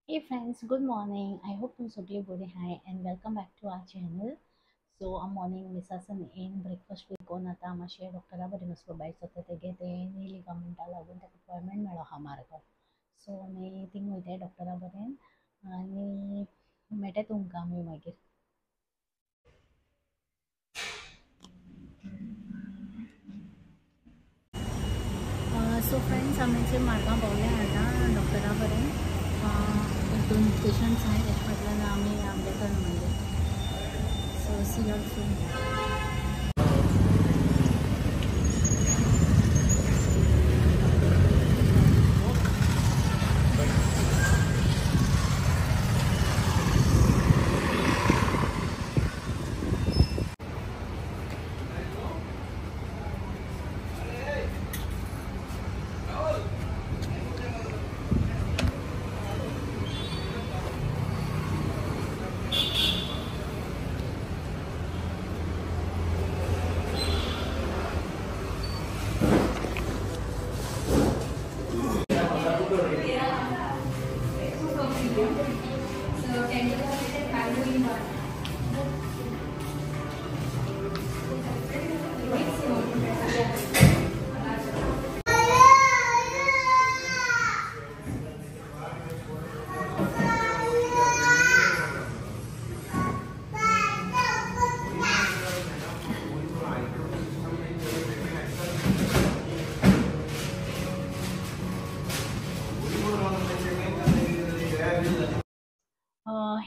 Hey friends, good morning. I hope you सगळे बरे आहे and welcome back to our channel. So a morning मिसासन in breakfast बी कोण आता मातशें डॉक्टरा बरें नसलो बायचो तेगे ते नी लिगामेंटा लागून ताका अपॉयंटमेंट मेळ्ळो हा मार्गांव. सो आमी थिंग वयताय डॉक्टरा बरें आनी मेळटा तुमकां आमी मागीर. सो फ्रेंड्स आमचे मार्गांव पावले आतां डॉक्टरा बरें. एक दोन पेशंट्स आहेत तेच्या फाटल्यान आमी आमलें म्हणजे. So see you soon.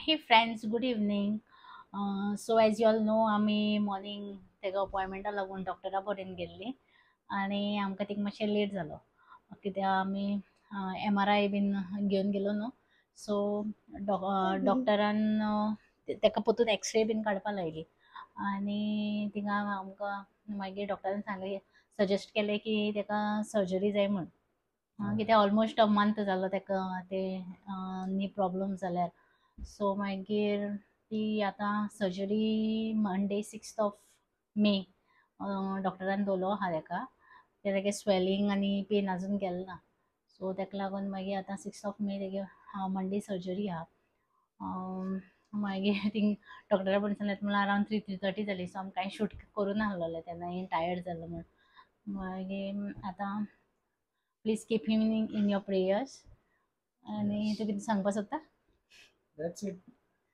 Hey friends, good evening. So as you all know, आमी मॉर्निंग तेका अपॉयंटमेंटा लागून डॉक्टरा बरेन गेल्ली आनी आमकां थिंग मातशें लेट जालो कित्याक आमी MRI बीन घेवन गेलो न्हू. सो डॉक्टरान तेका परतून एक्सरे बीन काडपा लायली आनी थिंगा आमकां मागीर डॉक्टरान सांगलें सजेस्ट केलें की तेका सर्जरी जाय म्हूण. कित्याक ऑलमोस्ट अ मंथ जालो तेका ते नी प्रॉब्लम जाल्यार. सो मागीर ती आतां सर्जरी मंडे 6 मे डॉक्टरान दवरलो आहा तेका. तेगे स्वेलिंग आनी पेन अजून गेले ना. सो तेका लागून मागीर आतां 6 मे तेगे मंडे सर्जरी आहा. मागीर थिंग डॉक्टरा बरें सांगलें म्हळ्यार अरावंड 3:30 जाली. सो आमकां कांय शूट करूं नाहलोलें तेन्ना हांवें टायर्ड जालो म्हूण. मागीर आतां please keep him in your prayers. आनी तूं कितें सांगपा सोदता? That's it.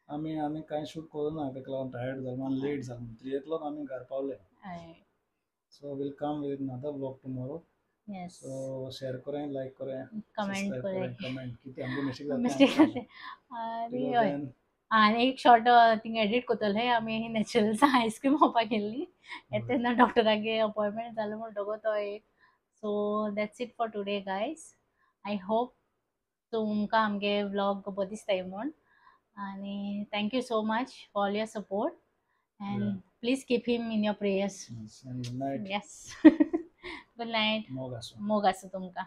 आमी कांय शूट करूं ना तेका लागून टायर्ड जालो आनी लेट जालो. 3 o'clock आमी घर पावले. हय. So we'll come with another vlog tomorrow. Yes. So share करें, लायक करें, कमेंट सब्सक्राइब करें. करें, कमेंट कितें आमगे मिस्टेक जाता मिस्टेक आमकां जालें. आनी बिकॉज हय. देन आनी एक शॉर्ट थिंग एडिट कोत्तोलें आमी नॅचरल्स आयस्क्रीम खावपाक गेल्लीं. तेन्ना डॉक्टरागे अपॉयंटमेंट जालो म्हूण दोगो तो एक. So that's it for today guys. I hope तुमकां आमगे व्लॉग बरो दिसताय म्हूण. आनी thank you so much for all your support end please keep him in your prayers. Good night. Yes. Good night. मोग आसूं. मोग आसूं तुमकां.